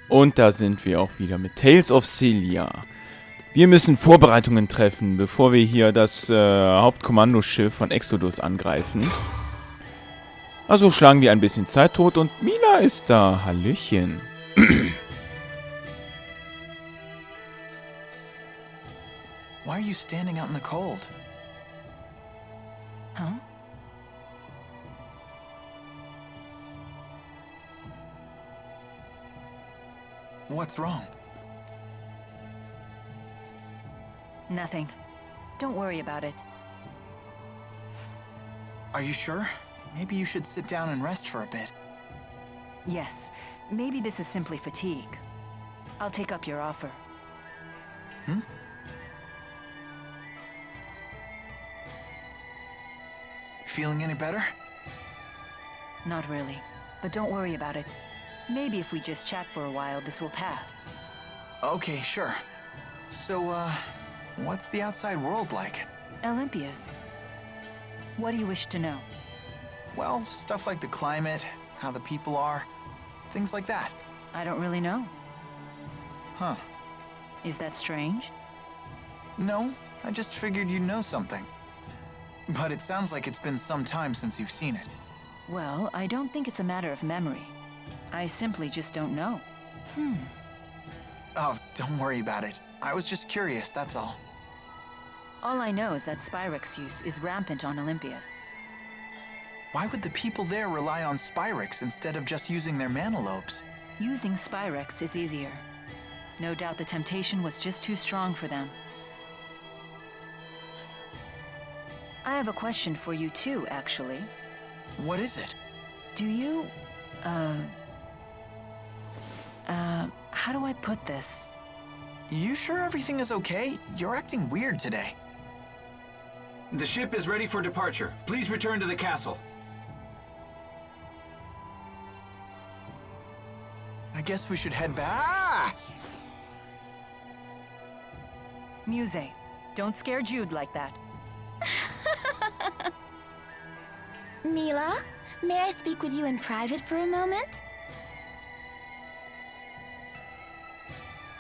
Und da sind wir auch wieder mit Tales of Xillia. Wir müssen Vorbereitungen treffen, bevor wir hier das Hauptkommandoschiff von Exodus angreifen. Also schlagen wir ein bisschen Zeit tot und Mila ist da. Hallöchen. Why are you standing out in the cold? Huh? What's wrong? Nothing. Don't worry about it. Are you sure? Maybe you should sit down and rest for a bit. Yes, maybe this is simply fatigue. I'll take up your offer. Hmm? Feeling any better? Not really, but don't worry about it. Maybe if we just chat for a while, this will pass. Okay, sure. So, what's the outside world like? Olympias. What do you wish to know? Well, stuff like the climate, how the people are, things like that. I don't really know. Huh. Is that strange? No, I just figured you'd know something. But it sounds like it's been some time since you've seen it. Well, I don't think it's a matter of memory. I simply just don't know. Oh, don't worry about it. I was just curious, that's all. All I know is that Spyrex use is rampant on Olympias. Why would the people there rely on Spyrex instead of just using their mana lobes? Using Spyrex is easier. No doubt the temptation was just too strong for them. I have a question for you too, actually. What is it? Do you, how do I put this? You sure everything is okay? You're acting weird today. The ship is ready for departure. Please return to the castle. I guess we should head back. Ah! Muse, don't scare Jude like that. Mila, may I speak with you in private for a moment?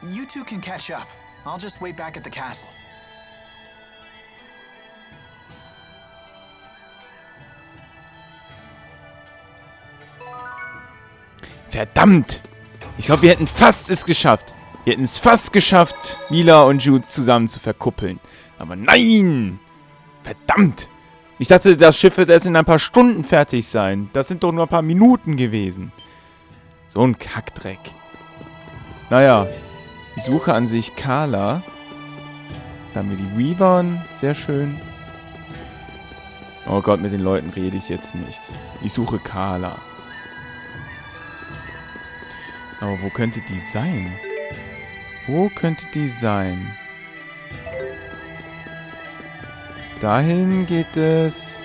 You two can catch up. I'll just wait back at the castle. Verdammt! Ich glaube, wir hätten fast es geschafft. Wir hätten es fast geschafft, Mila und Jude zusammen zu verkuppeln. Aber nein! Verdammt! Ich dachte, das Schiff wird erst in ein paar Stunden fertig sein. Das sind doch nur ein paar Minuten gewesen. So ein Kackdreck. Naja, ich suche an sich Carla. Da haben wir die Weavern. Sehr schön. Oh Gott, mit den Leuten rede ich jetzt nicht. Ich suche Carla. Aber wo könnte die sein? Wo könnte die sein? Dahin geht es.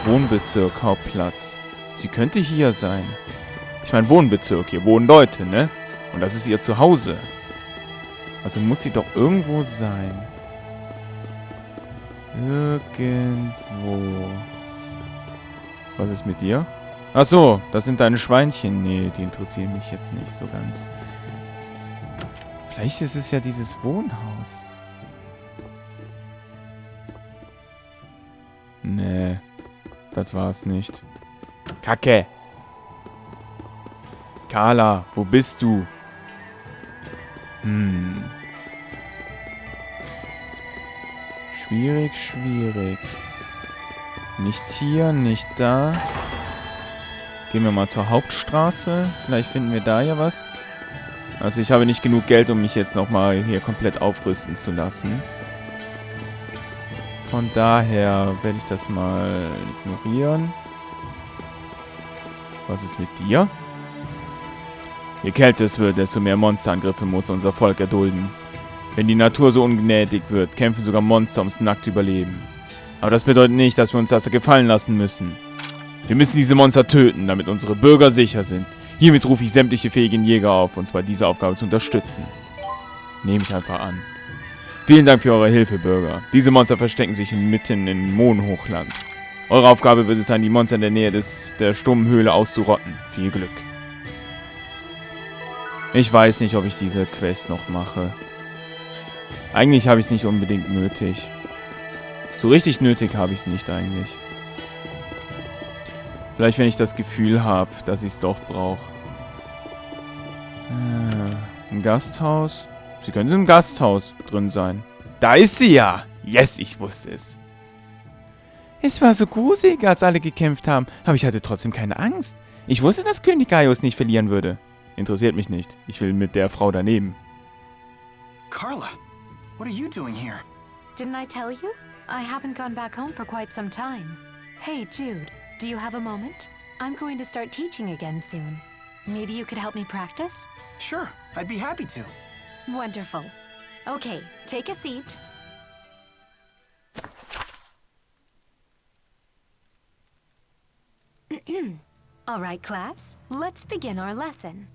Wohnbezirk, Hauptplatz. Sie könnte hier sein. Ich meine Wohnbezirk, hier wohnen Leute, ne? Und das ist ihr Zuhause. Also muss sie doch irgendwo sein. Irgendwo. Was ist mit dir? Ach so, das sind deine Schweinchen. Nee, die interessieren mich jetzt nicht so ganz. Vielleicht ist es ja dieses Wohnhaus. Nee, das war's nicht. Kacke. Carla, wo bist du? Schwierig, schwierig. Nicht hier, nicht da. Gehen wir mal zur Hauptstraße. Vielleicht finden wir da ja was. Also ich habe nicht genug Geld, um mich jetzt nochmal hier komplett aufrüsten zu lassen. Von daher werde ich das mal ignorieren. Was ist mit dir? Je kälter es wird, desto mehr Monsterangriffe muss unser Volk erdulden. Wenn die Natur so ungnädig wird, kämpfen sogar Monster ums nackte Überleben. Aber das bedeutet nicht, dass wir uns das gefallen lassen müssen. Wir müssen diese Monster töten, damit unsere Bürger sicher sind. Hiermit rufe ich sämtliche fähigen Jäger auf, uns bei dieser Aufgabe zu unterstützen. Nehme ich einfach an. Vielen Dank für eure Hilfe, Bürger. Diese Monster verstecken sich mitten im Mondhochland. Eure Aufgabe wird es sein, die Monster in der Nähe der Sturmhöhle auszurotten. Viel Glück. Ich weiß nicht, ob ich diese Quest noch mache. Eigentlich habe ich es nicht unbedingt nötig. So richtig nötig habe ich es nicht eigentlich. Vielleicht, wenn ich das Gefühl habe, dass ich es doch brauche. Ein Gasthaus? Sie könnte im Gasthaus drin sein. Da ist sie ja! Yes, ich wusste es. Es war so gruselig, als alle gekämpft haben, aber ich hatte trotzdem keine Angst. Ich wusste, dass König Gaius nicht verlieren würde. Interessiert mich nicht. Ich will mit der Frau daneben. Carla, what are you doing here? Didn't I tell you? I haven't gone back home for quite some time. Hey, Jude, do you have a moment? I'm going to start teaching again soon. Maybe you could help me practice? Sure, I'd be happy to. Wonderful. Okay, take a seat. All right, class, let's begin our lesson.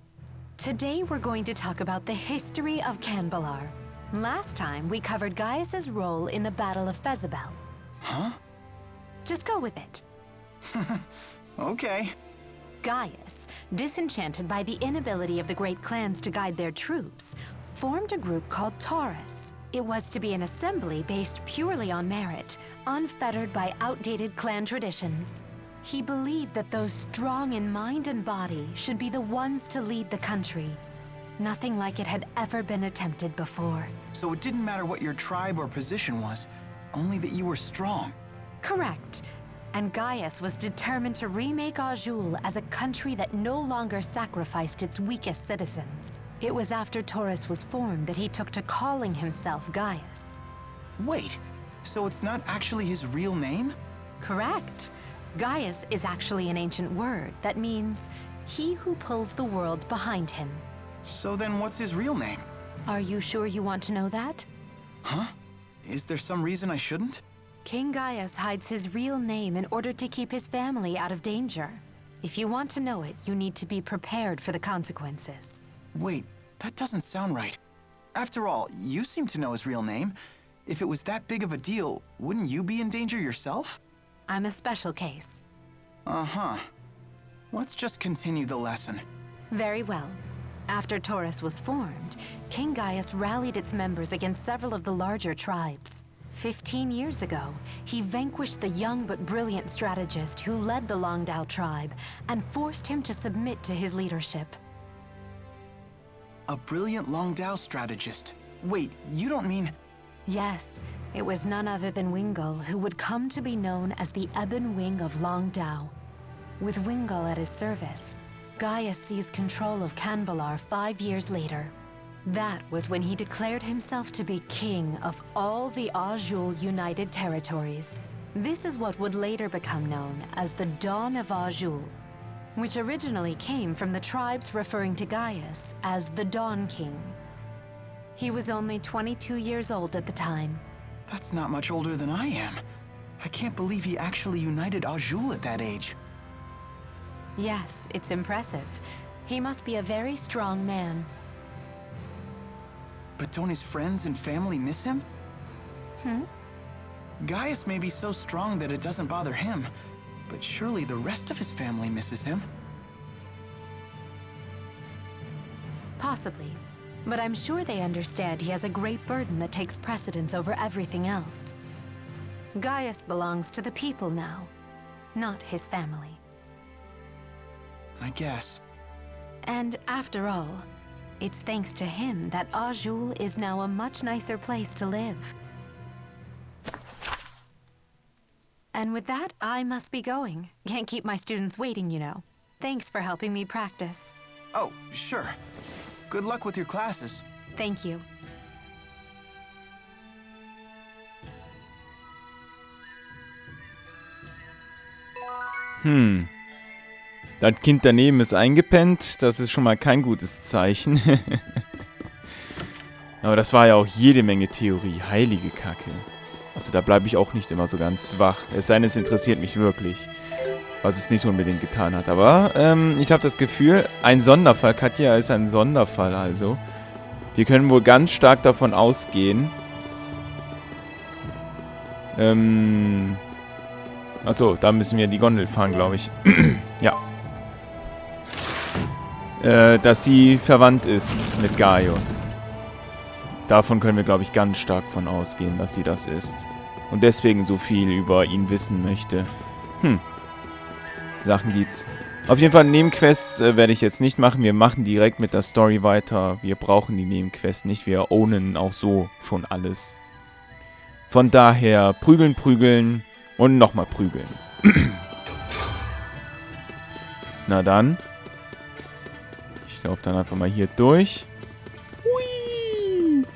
Today we're going to talk about the history of Canbalar. Last time we covered Gaius's role in the Battle of Fezabel. Huh? Just go with it. Okay. Gaius, disenchanted by the inability of the great clans to guide their troops, formed a group called Taurus. It was to be an assembly based purely on merit, unfettered by outdated clan traditions. He believed that those strong in mind and body should be the ones to lead the country. Nothing like it had ever been attempted before. So it didn't matter what your tribe or position was, only that you were strong. Correct. And Gaius was determined to remake Azul as a country that no longer sacrificed its weakest citizens. It was after Taurus was formed that he took to calling himself Gaius. Wait, so it's not actually his real name? Correct. Gaius is actually an ancient word that means he who pulls the world behind him. So then what's his real name? Are you sure you want to know that? Huh? Is there some reason I shouldn't? King Gaius hides his real name in order to keep his family out of danger. If you want to know it, you need to be prepared for the consequences. Wait, that doesn't sound right. After all, you seem to know his real name. If it was that big of a deal, wouldn't you be in danger yourself? I'm a special case. Uh-huh. Let's just continue the lesson. Very well. After Taurus was formed, King Gaius rallied its members against several of the larger tribes. 15 years ago, he vanquished the young but brilliant strategist who led the Longdao tribe and forced him to submit to his leadership. A brilliant Longdao strategist. Wait, you don't mean... Yes, it was none other than Wingull who would come to be known as the Ebon Wing of Longdao. With Wingull at his service, Gaius seized control of Canbalar 5 years later. That was when he declared himself to be king of all the Azul United Territories. This is what would later become known as the Dawn of Azul, which originally came from the tribes referring to Gaius as the Dawn King. He was only 22 years old at the time. That's not much older than I am. I can't believe he actually united Azul at that age. Yes, it's impressive. He must be a very strong man. But don't his friends and family miss him? Gaius may be so strong that it doesn't bother him, but surely the rest of his family misses him. Possibly. But I'm sure they understand he has a great burden that takes precedence over everything else. Gaius belongs to the people now, not his family. I guess. And after all, it's thanks to him that Azul is now a much nicer place to live. And with that, I must be going. Can't keep my students waiting, you know. Thanks for helping me practice. Oh, sure. Good luck with your classes. Thank you. Das Kind daneben ist eingepennt. Das ist schon mal kein gutes Zeichen. Aber das war ja auch jede Menge Theorie. Heilige Kacke. Also da bleibe ich auch nicht immer so ganz wach. Es sei denn, es interessiert mich wirklich. Was es nicht unbedingt getan hat. Aber ich habe das Gefühl, ein Sonderfall, Katja ist ein Sonderfall also. Wir können wohl ganz stark davon ausgehen. Achso, da müssen wir in die Gondel fahren, glaube ich. Ja. dass sie verwandt ist mit Gaius. Davon können wir, glaube ich, ganz stark von ausgehen, dass sie das ist. Und deswegen so viel über ihn wissen möchte. Sachen gibt's. Auf jeden Fall Nebenquests werde ich jetzt nicht machen. Wir machen direkt mit der Story weiter. Wir brauchen die Nebenquests nicht. Wir ownen auch so schon alles. Von daher prügeln, prügeln und nochmal prügeln. Na dann. Ich laufe dann einfach mal hier durch. Hui.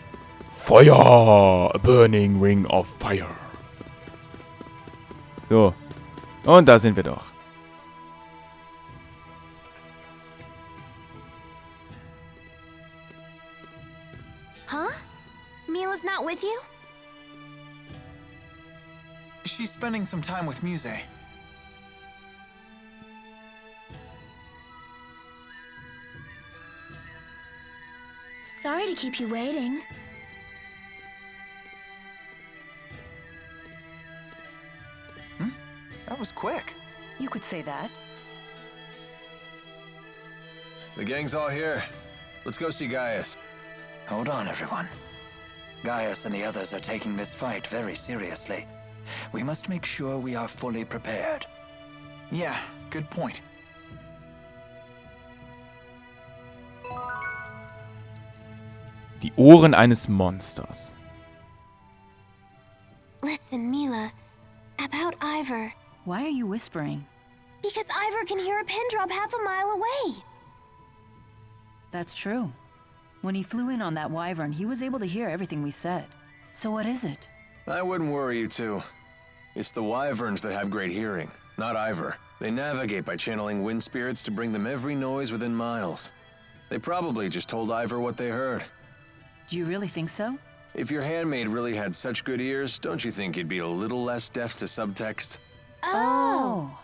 Feuer! A burning ring of fire. So. Und da sind wir doch. Huh? Mila's not with you? She's spending some time with Muse. Sorry to keep you waiting. That was quick. You could say that. The gang's all here. Let's go see Gaius. Hold on, everyone. Gaius and the others are taking this fight very seriously. We must make sure we are fully prepared. Yeah, good point. Die Ohren eines Monsters. Listen, Mila, about Ivor. Why are you whispering? Because Ivor can hear a pin drop half a mile away. That's true. When he flew in on that wyvern, he was able to hear everything we said. So what is it? I wouldn't worry, you two. It's the wyverns that have great hearing, not Ivor. They navigate by channeling wind spirits to bring them every noise within miles. They probably just told Ivor what they heard. Do you really think so? If your handmaid really had such good ears, don't you think you'd be a little less deaf to subtext? Oh.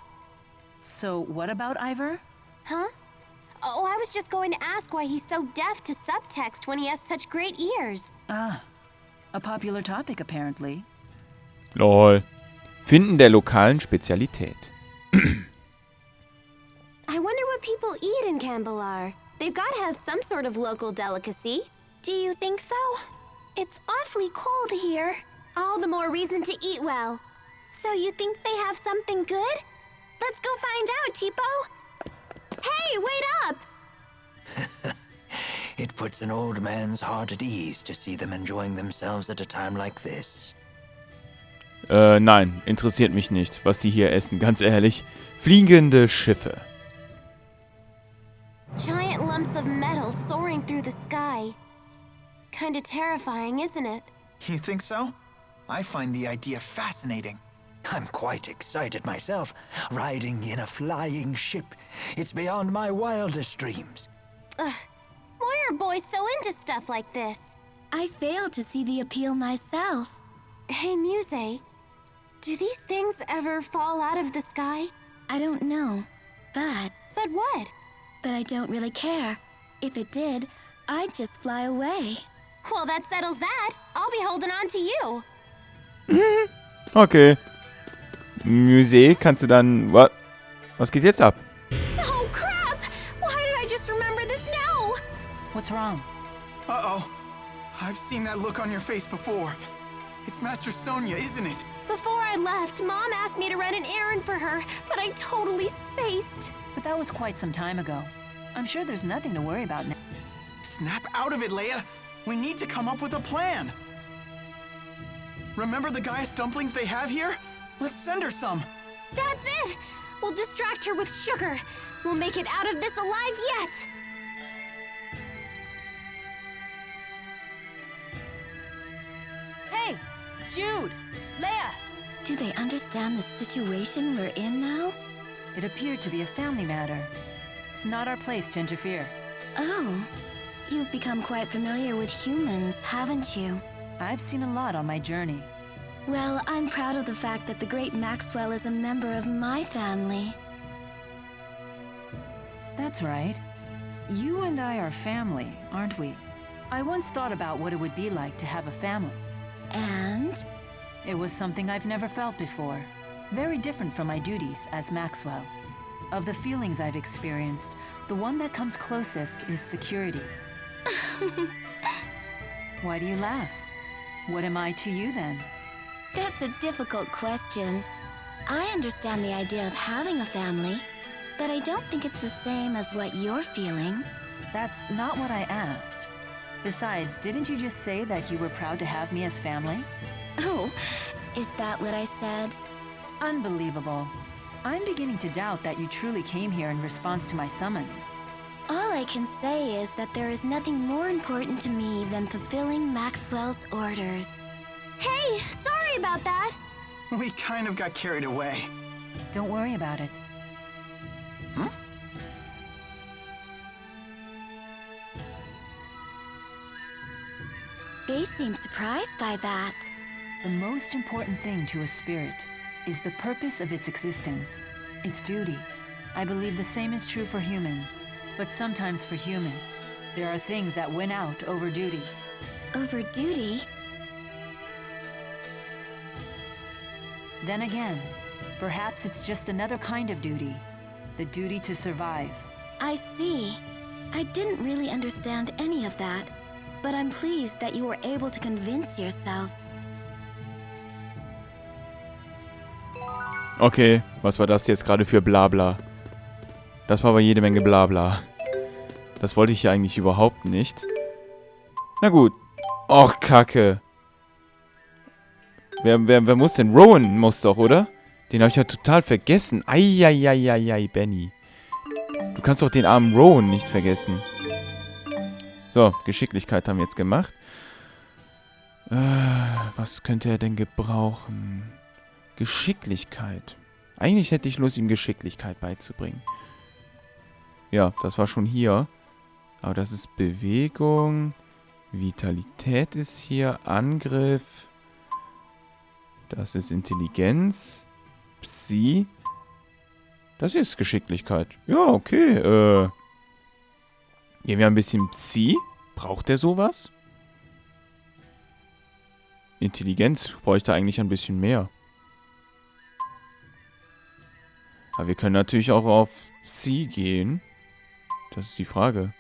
So what about Ivor? Huh? Oh, I was just going to ask why he's so deaf to subtext when he has such great ears. Ah, a popular topic apparently. Lol. Finden der lokalen Spezialität. I wonder what people eat in Cambalar. They've got to have some sort of local delicacy. Do you think so? It's awfully cold here. All the more reason to eat well. So you think they have something good? Let's go find out, Tipo. Hey, wait up! It puts an old man's heart at ease to see them enjoying themselves at a time like this. Nein, interessiert mich nicht, was die hier essen, ganz ehrlich. Fliegende Schiffe. Giant lumps of metal soaring through the sky. Kinda terrifying, isn't it? You think so? I find the idea fascinating. I'm quite excited myself, riding in a flying ship. It's beyond my wildest dreams. Why are boys so into stuff like this? I fail to see the appeal myself. Hey, Muse, do these things ever fall out of the sky? I don't know, but... But what? But I don't really care. If it did, I'd just fly away. Well, that settles that. I'll be holding on to you. Okay. Muse, kannst du dann... Was geht jetzt ab? Oh, crap! Why did I just remember this now? What's wrong? Uh-oh. I've seen that look on your face before. It's Master Sonia, isn't it? Before I left, Mom asked me to run an errand for her, but I totally spaced. But that was quite some time ago. I'm sure there's nothing to worry about now. Snap out of it, Leia! We need to come up with a plan! Remember the Gaius dumplings they have here? Let's send her some! That's it! We'll distract her with sugar. We'll make it out of this alive yet! Hey! Jude! Leia! Do they understand the situation we're in now? It appeared to be a family matter. It's not our place to interfere. Oh. You've become quite familiar with humans, haven't you? I've seen a lot on my journey. Well, I'm proud of the fact that the great Maxwell is a member of my family. That's right. You and I are family, aren't we? I once thought about what it would be like to have a family. And? It was something I've never felt before. Very different from my duties as Maxwell. Of the feelings I've experienced, the one that comes closest is security. Why do you laugh? What am I to you then? That's a difficult question. I understand the idea of having a family, but I don't think it's the same as what you're feeling. That's not what I asked. Besides, didn't you just say that you were proud to have me as family? Oh, is that what I said? Unbelievable. I'm beginning to doubt that you truly came here in response to my summons. All I can say is that there is nothing more important to me than fulfilling Maxwell's orders. Hey, sorry about that! We kind of got carried away. Don't worry about it. Hmm? They seem surprised by that. The most important thing to a spirit is the purpose of its existence, its duty. I believe the same is true for humans. But sometimes for humans, there are things that win out over duty. Over duty? Then again, perhaps it's just another kind of duty. The duty to survive. I see. I didn't really understand any of that, but I'm pleased that you were able to convince yourself. Okay, was war das jetzt gerade für Blabla? Das war aber jede Menge Blabla. Das wollte ich ja eigentlich überhaupt nicht. Na gut. Och, Kacke. Wer muss denn? Rowan muss doch, oder? Den habe ich ja total vergessen. Eieieiei, Benny. Du kannst doch den armen Rowan nicht vergessen. So, Geschicklichkeit haben wir jetzt gemacht. Was könnte er denn gebrauchen? Geschicklichkeit. Eigentlich hätte ich Lust, ihm Geschicklichkeit beizubringen. Ja, das war schon hier. Aber das ist Bewegung. Vitalität ist hier. Angriff. Das ist Intelligenz. Psi. Das ist Geschicklichkeit. Ja, okay. Gehen wir ein bisschen Psi. Braucht der sowas? Intelligenz bräuchte eigentlich ein bisschen mehr. Aber wir können natürlich auch auf Psi gehen. Das ist die Frage.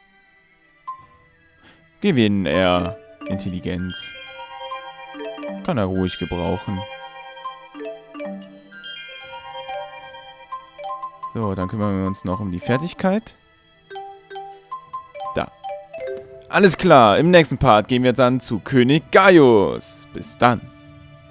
Gehen wir in eher Intelligenz. Kann er ruhig gebrauchen. So, dann kümmern wir uns noch um die Fertigkeit. Da. Alles klar, im nächsten Part gehen wir dann zu König Gaius. Bis dann.